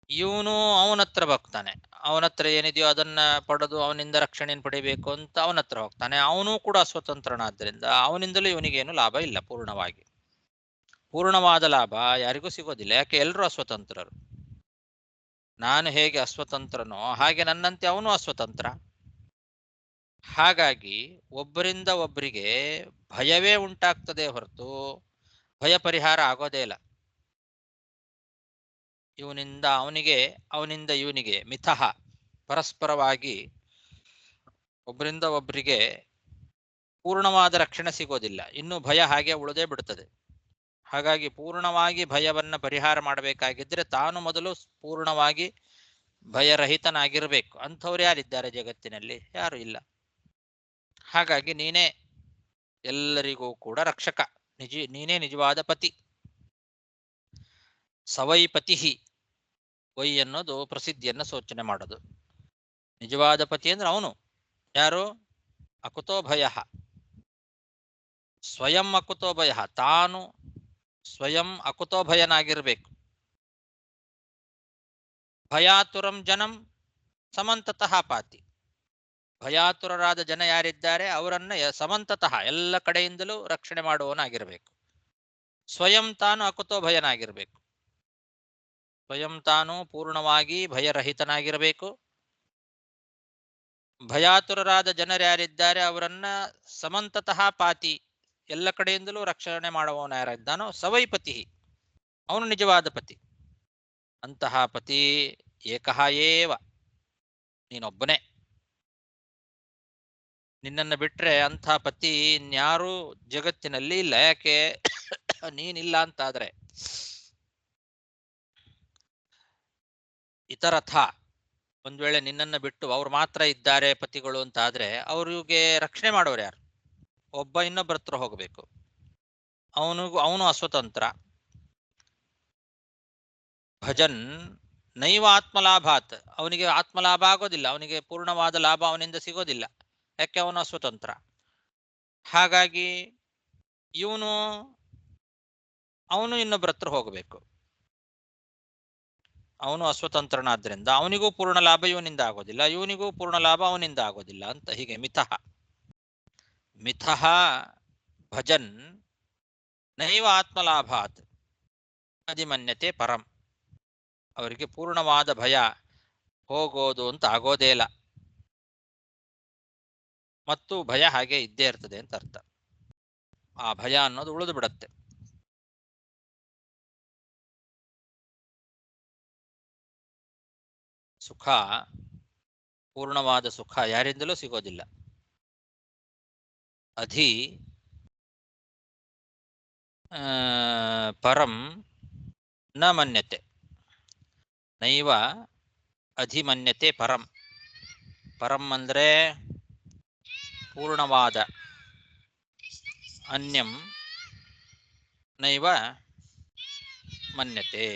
ಇವನು ಅವನತ್ರ ಹೋಗ್ತಾನೆ, ಅವನತ್ರ ಏನಿದೆಯೋ ಅದನ್ನ ಪಡೆದು ಅವನಿಂದ ರಕ್ಷಣೆಯನ್ನು ಪಡಿಬೇಕು ಅಂತ ಅವನತ್ರ ಹೋಗ್ತಾನೆ. ಅವನು ಕೂಡ ಅಸ್ವತಂತ್ರನಾದ್ರಿಂದ ಅವನಿಂದಲೂ ಇವನಿಗೇನು ಲಾಭ ಇಲ್ಲ. ಪೂರ್ಣವಾದ ಲಾಭ ಯಾರಿಗೂ ಸಿಗೋದಿಲ್ಲ. ಯಾಕೆ? ಎಲ್ಲರೂ ಅಸ್ವತಂತ್ರರು. ನಾನು ಹೇಗೆ ಅಸ್ವತಂತ್ರನೋ ಹಾಗೆ ನನ್ನಂತೆ ಅವನು ಅಸ್ವತಂತ್ರ. ಹಾಗಾಗಿ ಒಬ್ಬರಿಂದ ಒಬ್ಬರಿಗೆ ಭಯವೇ ಉಂಟಾಗ್ತದೆ ಹೊರತು ಭಯ ಪರಿಹಾರ ಆಗೋದೇ ಇಲ್ಲ. ಇವನಿಂದ ಅವನಿಗೆ, ಅವನಿಂದ ಇವನಿಗೆ ಮಿಥಃ, ಪರಸ್ಪರವಾಗಿ ಒಬ್ಬರಿಂದ ಒಬ್ಬರಿಗೆ ಪೂರ್ಣವಾದ ರಕ್ಷಣೆ ಸಿಗೋದಿಲ್ಲ. ಇನ್ನು ಭಯ ಹಾಗೆ ಉಳಿದೇ ಬಿಡುತ್ತದೆ. ಹಾಗಾಗಿ ಪೂರ್ಣವಾಗಿ ಭಯವನ್ನ ಪರಿಹಾರ ಮಾಡಬೇಕಾಗಿದ್ರೆ ತಾನು ಮೊದಲು ಪೂರ್ಣವಾಗಿ ಭಯರಹಿತನಾಗಿರಬೇಕು. ಅಂಥವ್ರು ಯಾರಿದ್ದಾರೆ ಜಗತ್ತಿನಲ್ಲಿ? ಯಾರು ಇಲ್ಲ. ಹಾಗಾಗಿ ನೀನೇ ಎಲ್ಲರಿಗೂ ಕೂಡ ರಕ್ಷಕ, ನೀನೇ ನಿಜವಾದ ಪತಿ. ಸವೈ ಪತಿಹಿ, ವೈ ಅನ್ನೋದು ಪ್ರಸಿದ್ಧಿಯನ್ನು ಸೂಚನೆ ಮಾಡೋದು. ನಿಜವಾದ ಪತಿ ಅಂದ್ರೆ ಅವನು ಯಾರು? ಅಕುತೋ ಭಯ, ಸ್ವಯಂ ಅಕುತೋ ಭಯ, ತಾನು ಸ್ವಯಂ ಅಕುತೋ ಭಯನಾಗಿರ್ಬೇಕು. ಭಯಾತುರಂ ಜನಂ ಸಮಂತತಃ ಪಾತಿ, ಭಯಾತುರರಾದ ಜನ ಯಾರಿದ್ದಾರೆ ಅವರನ್ನ ಸಮಂತತಃ ಎಲ್ಲ ಕಡೆಯಿಂದಲೂ ರಕ್ಷಣೆ ಮಾಡುವವನಾಗಿರ್ಬೇಕು. ಸ್ವಯಂ ತಾನು ಅಕುತೋ ಭಯನಾಗಿರ್ಬೇಕು. ಸ್ವಯಂ ತಾನು ಪೂರ್ಣವಾಗಿ ಭಯರಹಿತನಾಗಿರಬೇಕು. ಭಯಾತುರರಾದ ಜನರು ಯಾರಿದ್ದಾರೆ ಅವರನ್ನ ಸಮಂತತಃ ಪಾತಿ, ಎಲ್ಲ ಕಡೆಯಿಂದಲೂ ರಕ್ಷಣೆ ಮಾಡುವವನ ಯಾರಿದ್ದಾನೋ ಸವೈ ಪತಿ, ಅವನು ನಿಜವಾದ ಪತಿ. ಅಂತಹ ಪತಿ ಏಕಃ ಏವ, ನೀನೊಬ್ಬನೇ. ನಿನ್ನನ್ನು ಬಿಟ್ರೆ ಅಂಥ ಪತಿ ಇನ್ಯಾರೂ ಜಗತ್ತಿನಲ್ಲಿ ಇಲ್ಲ. ಯಾಕೆ? ನೀನಿಲ್ಲ ಅಂತಾದ್ರೆ ಇತರಥ, ಒಂದ್ ವೇಳೆ ನಿನ್ನನ್ನು ಬಿಟ್ಟು ಅವ್ರು ಮಾತ್ರ ಇದ್ದಾರೆ ಪತಿಗಳು ಅಂತಾದ್ರೆ ಅವ್ರಿಗೆ ರಕ್ಷಣೆ ಮಾಡೋರು ಯಾರು? ಒಬ್ಬ ಇನ್ನೊಬ್ಬರ ಹತ್ರ ಹೋಗಬೇಕು. ಅವನು ಅಸ್ವತಂತ್ರ. ಭಜನ್ ನೈವ ಆತ್ಮಲಾಭಾತ್, ಅವನಿಗೆ ಆತ್ಮಲಾಭ ಆಗೋದಿಲ್ಲ, ಅವನಿಗೆ ಪೂರ್ಣವಾದ ಲಾಭ ಅವನಿಂದ ಸಿಗೋದಿಲ್ಲ. ಯಾಕೆ? ಅವನು ಅಸ್ವತಂತ್ರ. ಹಾಗಾಗಿ ಅವನು ಇನ್ನೊಬ್ಬರ ಹತ್ರ ಹೋಗಬೇಕು. ಅವನು ಅಸ್ವತಂತ್ರನಾದ್ರಿಂದ ಅವನಿಗೂ ಪೂರ್ಣ ಲಾಭ ಇವನಿಂದ ಆಗೋದಿಲ್ಲ, ಇವನಿಗೂ ಪೂರ್ಣ ಲಾಭ ಅವನಿಂದ ಆಗೋದಿಲ್ಲ ಅಂತ. ಹೀಗೆ ಮಿಥಃ ಭಜನ್ ನೈವ ಆತ್ಮಲಾಭಾತ್ ಅಧಿಮನ್ಯತೆ ಪರಂ, ಅವರಿಗೆ ಪೂರ್ಣವಾದ ಭಯ ಹೋಗೋದು ಅಂತ ಆಗೋದೇ ಇಲ್ಲ. ಮತ್ತು ಭಯ ಹಾಗೆ ಇದ್ದೇ ಇರ್ತದೆ ಅಂತ ಅರ್ಥ. ಆ ಭಯ ಅನ್ನೋದು ಉಳಿದು ಬಿಡತ್ತೆ. ಸುಖ, ಪೂರ್ಣವಾದ ಸುಖ ಯಾರಿಂದಲೂ ಸಿಗೋದಿಲ್ಲ. ಅಧಿ ಪರಂ ನ ಮನ್ಯತೆ, ನೈವ ಅಧಿಮನ್ಯತೆ ಪರಂ. ಪರಂ ಅಂದ್ರೆ ಪೂರ್ಣವಾದ, ಅನ್ಯಂ ನೈವ ಮನ್ಯತೆ.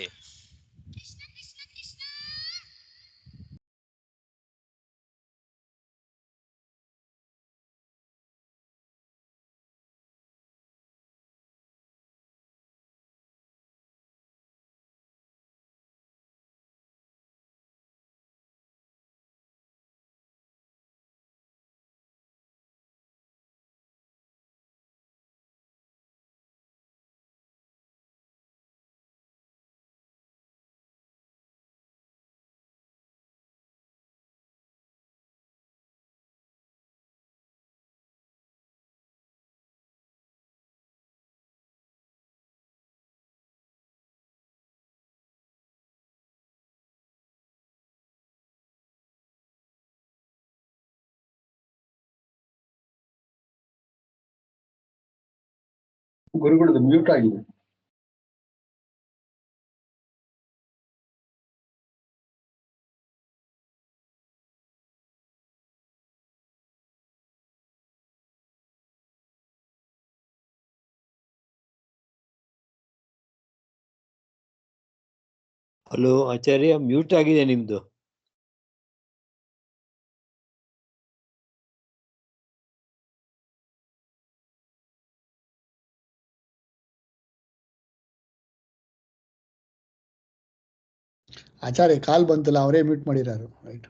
ಗುರುಗಳದ್ದು ಮ್ಯೂಟ್ ಆಗಿದೆ. ಹಲೋ ಆಚಾರ್ಯ, ಮ್ಯೂಟ್ ಆಗಿದೆ ನಿಮ್ದು. ಆಚಾರ್ಯ ಕಾಲ್ ಬಂತಲ್ಲ, ಅವರೇ ಮ್ಯೂಟ್ ಮಾಡಿರಾರು. ರೈಟ್.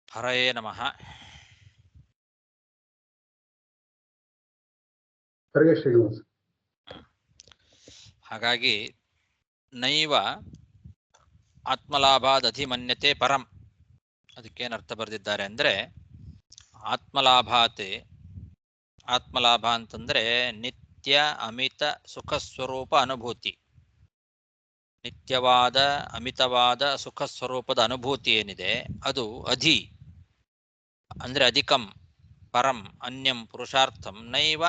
ಹರಯೇ ನಮಃ. ಹಾಗಾಗಿ ನೈವ ಆತ್ಮಲಾಭಾದಧಿಮನ್ಯತೆ ಪರಂ, ಅದಕ್ಕೇನರ್ಥ ಬರೆದಿದ್ದಾರೆ ಅಂದರೆ, ಆತ್ಮಲಾಭಾತೆ, ಆತ್ಮಲಾಭ ಅಂತಂದ್ರೆ ನಿತ್ಯ ಅಮಿತ ಸುಖ ಸ್ವರೂಪ ಅನುಭೂತಿ. ನಿತ್ಯವಾದ ಅಮಿತವಾದ ಸುಖ ಸ್ವರೂಪದ ಅನುಭೂತಿ ಏನಿದೆ ಅದು ಅಧಿ ಅಂದ್ರೆ ಅಧಿಕಂ, ಪರಂ, ಅನ್ಯಂ, ಪುರುಷಾರ್ಥಂ ನೈವ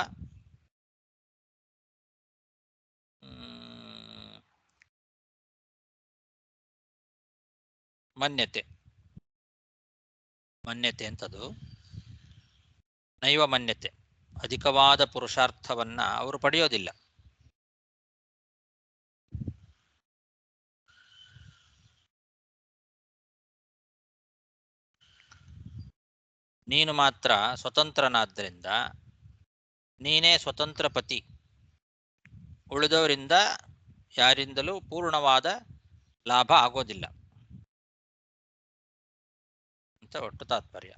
ಮನ್ಯತೆ. ಮನ್ಯತೆ ಅಂತದು ನೈವ ಮನ್ಯತೆ, ಅಧಿಕವಾದ ಪುರುಷಾರ್ಥವನ್ನ ಅವರು ಪಡೆಯೋದಿಲ್ಲ. ನೀನು ಮಾತ್ರ ಸ್ವತಂತ್ರನಾದ್ದರಿಂದ ನೀನೇ ಸ್ವತಂತ್ರ ಪತಿ, ಉಳಿದವರಿಂದ ಯಾರಿಂದಲೂ ಪೂರ್ಣವಾದ ಲಾಭ ಆಗೋದಿಲ್ಲ ಅಂತ ಒಟ್ಟು ತಾತ್ಪರ್ಯ.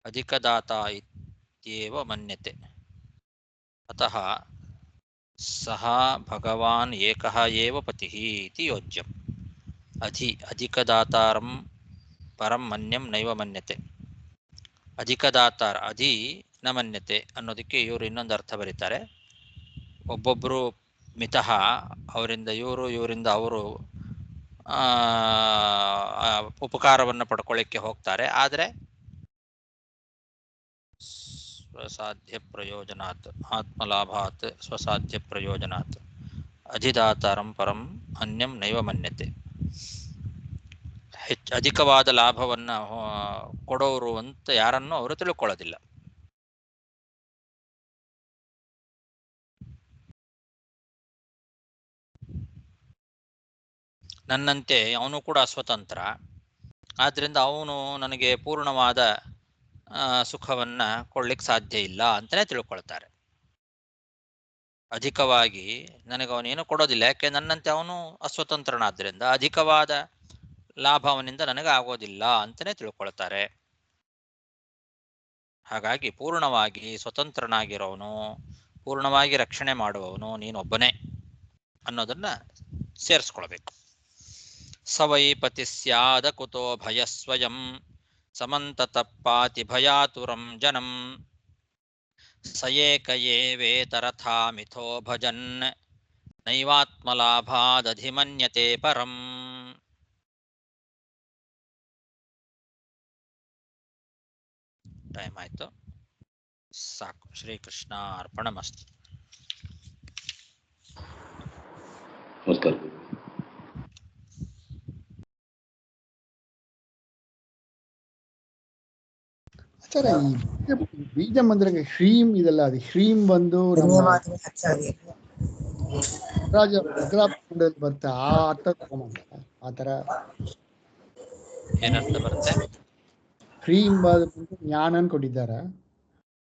ಅಧಿಕದಾತ ಇತ್ಯೇವ ಮನ್ಯತೆ, ಅತಃ ಸಹ ಭಗವಾನ್ ಏಕಃ ಏವ ಪತಿಃ ಇತಿ ಯೋಜ್ಯಂ. ಅಧಿಕದಾತಾರಂ ಪರಂ ಮನ್ಯಂ ನೈವ ಮನ್ಯತೆ. ಅಧಿಕದಾತಾರ ಅಧಿ ನ ಮನ್ಯತೆ ಅನ್ನೋದಕ್ಕೆ ಇವರು ಇನ್ನೊಂದು ಅರ್ಥ ಬರೀತಾರೆ. ಒಬ್ಬೊಬ್ಬರು ಮಿತಃ, ಅವರಿಂದ ಇವರು ಇವರಿಂದ ಅವರು ಉಪಕಾರವನ್ನು ಪಡ್ಕೊಳ್ಳಿಕ್ಕೆ ಹೋಗ್ತಾರೆ, ಆದರೆ ಸ್ವಸಾಧ್ಯ ಪ್ರಯೋಜನಾತ್, ಆತ್ಮಲಾಭಾತ್ ಸ್ವಸಾಧ್ಯ ಪ್ರಯೋಜನಾತ್ ಅಧಿದಾತಾರಂ ಪರಂ ಅನ್ಯಂ ನೈವ ಮನ್ಯತೆ. ಅಧಿಕವಾದ ಲಾಭವನ್ನು ಕೊಡೋರು ಅಂತ ಯಾರನ್ನೂ ಅವರು ತಿಳ್ಕೊಳ್ಳೋದಿಲ್ಲ. ನನ್ನಂತೆ ಅವನು ಕೂಡ ಸ್ವತಂತ್ರ, ಆದ್ದರಿಂದ ಅವನು ನನಗೆ ಪೂರ್ಣವಾದ ಸುಖವನ್ನ ಕೊಡ್ಲಿಕ್ಕೆ ಸಾಧ್ಯ ಇಲ್ಲ ಅಂತಲೇ ತಿಳ್ಕೊಳ್ತಾರೆ. ಅಧಿಕವಾಗಿ ನನಗೆ ಅವನೇನು ಕೊಡೋದಿಲ್ಲ, ಯಾಕೆ ನನ್ನಂತೆ ಅವನು ಅಸ್ವತಂತ್ರನಾದ್ದರಿಂದ ಅಧಿಕವಾದ ಲಾಭ ಅವನಿಂದ ನನಗೆ ಆಗೋದಿಲ್ಲ ಅಂತಲೇ ತಿಳ್ಕೊಳ್ತಾರೆ. ಹಾಗಾಗಿ ಪೂರ್ಣವಾಗಿ ಸ್ವತಂತ್ರನಾಗಿರೋವನು, ಪೂರ್ಣವಾಗಿ ರಕ್ಷಣೆ ಮಾಡುವವನು ನೀನೊಬ್ಬನೇ ಅನ್ನೋದನ್ನ ಸೇರಿಸ್ಕೊಳ್ಬೇಕು. ಸವೈ ಪತಿ ಸ್ಯಾದ ಕುತೋ ಭಯ ಸ್ವಯಂ ಸಮಂತತ ಪಾತಿ ಭಯಾತುರಂ ಜನಂ ಸಯೇಕ ಏವೇತರಥಾ ಮಿಥೋ ಭಜನ್ ನೈವಾತ್ಮಲಾಭಾದಧಿಮನ್ಯತೆ ಪರಂ. ಟೈಮ್ ಆಯ್ತು. ಸಾಕು. ಶ್ರೀಕೃಷ್ಣ ಅರ್ಪಣಮಸ್ತು. ನಮಸ್ಕಾರ. ಸರ್ ಈ ಬೀಜ ಮಂತ್ರಕ್ಕೆ ಶ್ರೀಂ ಇದೆಲ್ಲ ಅದು ಶ್ರೀಂ ಬಂದು ನಮ್ಮ ರುದ್ರಾಭಿಷೇಕದಲ್ಲಿ ಬರುತ್ತೆ ಆ ಅರ್ಥ ತಗೊಂಬಂದ ಆ ತರ ಏನರ್ಥ ಬರುತ್ತೆ? ಶ್ರೀಂ ಬಂದು ಜ್ಞಾನ ಕೊಟ್ಟಿದ್ದಾರೆ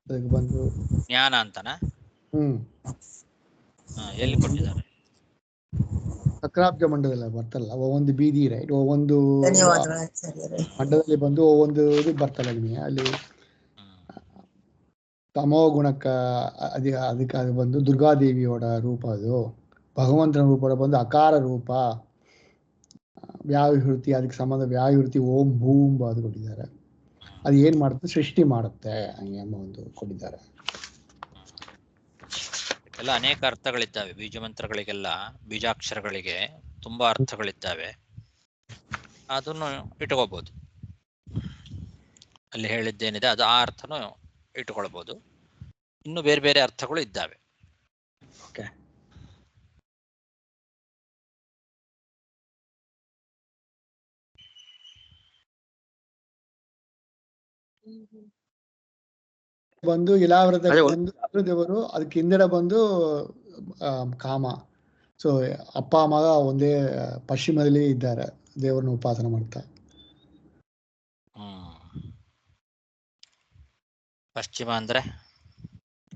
ಅದಕ್ಕೆ ಬಂದು ಜ್ಞಾನ ಅಂತನ? ಎಲ್ಲಿ ಕೊಟ್ಟಿದ್ದಾರೆ? ಚಕ್ರಾಬ್ಜ ಮಂಡಲದಲ್ಲಿ ಬರ್ತಲ್ಲ ಒಂದು ಬೀದಿ ರೈಟ್ ಒಂದು ಮಂಡಲದಲ್ಲಿ ಬಂದು ಒಂದು ಇದು ಬರ್ತಲ್ಲ ನಿಮಗೆ ಅಲ್ಲಿ ತಮೋ ಗುಣಕ್ಕ ಅದಕ್ಕೆ ಅದು ಬಂದು ದುರ್ಗಾದೇವಿಯೋಡ ರೂಪ, ಅದು ಭಗವಂತನ ರೂಪ ಬಂದು ಅಕಾರ ರೂಪ, ವ್ಯಾವಿವೃತ್ತಿ ಅದಕ್ಕೆ ಸಂಬಂಧ ವ್ಯಾವಿವೃತ್ತಿ ಓಂ ಭೂಮ್ ಅದು ಕೊಟ್ಟಿದ್ದಾರೆ. ಅದು ಏನ್ ಮಾಡುತ್ತೆ? ಸೃಷ್ಟಿ ಮಾಡುತ್ತೆ ಎಂಬ ಒಂದು ಕೊಟ್ಟಿದ್ದಾರೆ. ಎಲ್ಲ ಅನೇಕ ಅರ್ಥಗಳಿದ್ದಾವೆ ಬೀಜ ಮಂತ್ರಗಳಿಗೆಲ್ಲ, ಬೀಜಾಕ್ಷರಗಳಿಗೆ ತುಂಬಾ ಅರ್ಥಗಳಿದ್ದಾವೆ. ಅದನ್ನು ಇಟ್ಕೋಬಹುದು. ಅಲ್ಲಿ ಹೇಳಿದ್ದೇನಿದೆ ಅದು ಆ ಅರ್ಥನೂ ಇಟ್ಕೊಳ್ಬಹುದು. ಇನ್ನು ಬೇರೆ ಬೇರೆ ಅರ್ಥಗಳು ಇದ್ದಾವೆ. ಓಕೆ. ಬಂದು ಇಲಾವರದ ಬಂದು ದೇವರು, ಅದಕ್ಕೆ ಹಿಂದೆಡೆ ಬಂದು ಕಾಮ. ಸೊ ಅಪ್ಪ ಮಗ ಒಂದೇ ಪಶ್ಚಿಮದಲ್ಲಿ ಇದ್ದಾರೆ, ದೇವರನ್ನ ಉಪಾಸನೆ ಮಾಡ್ತಾ. ಪಶ್ಚಿಮ ಅಂದ್ರೆ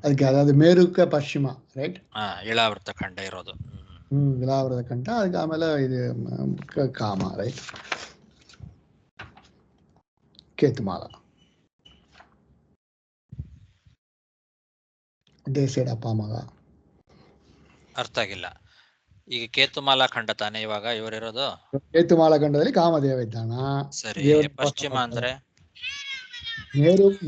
ಅದಕ್ಕೆ ಅದಾದ ಮೇರುಕ ಪಶ್ಚಿಮ, ರೈಟ್? ಇಳಾವೃತ ಖಂಡ ಇರೋದು. ಇಲಾವರದ ಖಂಡ. ಅದಕ್ಕೆ ಆಮೇಲೆ ಇದು ಕಾಮ, ರೈಟ್? ಕೇತುಮಾಲ ದೇಸೇಡ್ ಅಪ್ಪ ಮಗ. ಅರ್ಥ ಆಗಿಲ್ಲ. ಈಗ ಕೇತುಮಾಲ ಖಂಡ ತಾನೆ ಇವಾಗ ಇವರಿರೋದು? ಕೇತುಮಾಲ ಖಂಡದಲ್ಲಿ ಕಾಮದೇವ ಇದ್ದಾನ. ಸರಿ. ಪಶ್ಚಿಮ ಅಂದ್ರೆ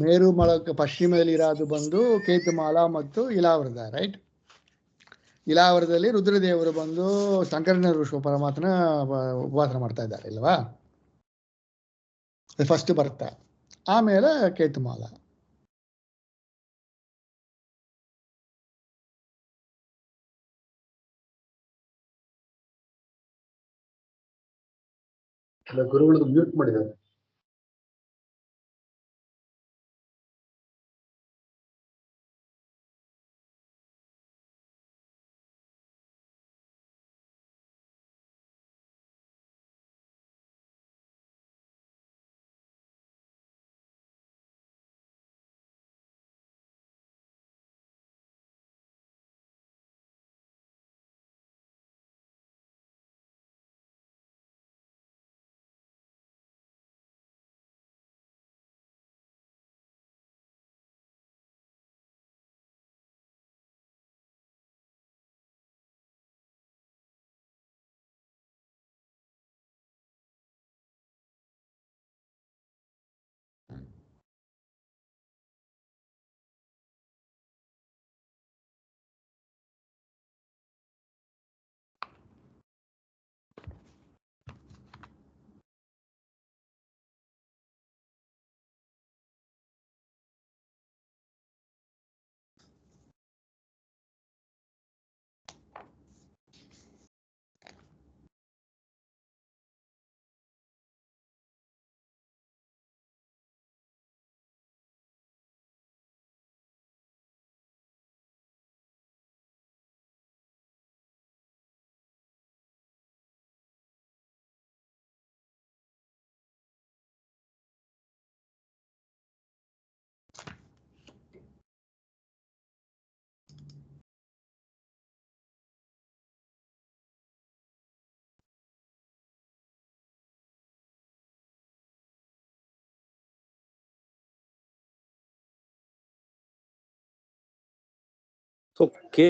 ಮೇರು ಮಲಕ ಪಶ್ಚಿಮದಲ್ಲಿ ಇರೋದು ಬಂದು ಕೇತುಮಾಲ ಮತ್ತು ಇಲಾವರದ, ರೈಟ್? ಇಲಾವರದಲ್ಲಿ ರುದ್ರದೇವರು ಬಂದು ಸಂಕರ್ಷಣ ಋಷಿ ಪರಮಾತ್ಮನ ಉಪಾಸನೆ ಮಾಡ್ತಾ ಇದ್ದಾರೆ ಇಲ್ವಾ? ಫಸ್ಟ್ ಬರುತ್ತೆ, ಆಮೇಲೆ ಕೇತುಮಾಲ. ಗುರುಗಳು ಮ್ಯೂಟ್ ಮಾಡಿದ್ದಾರೆ. So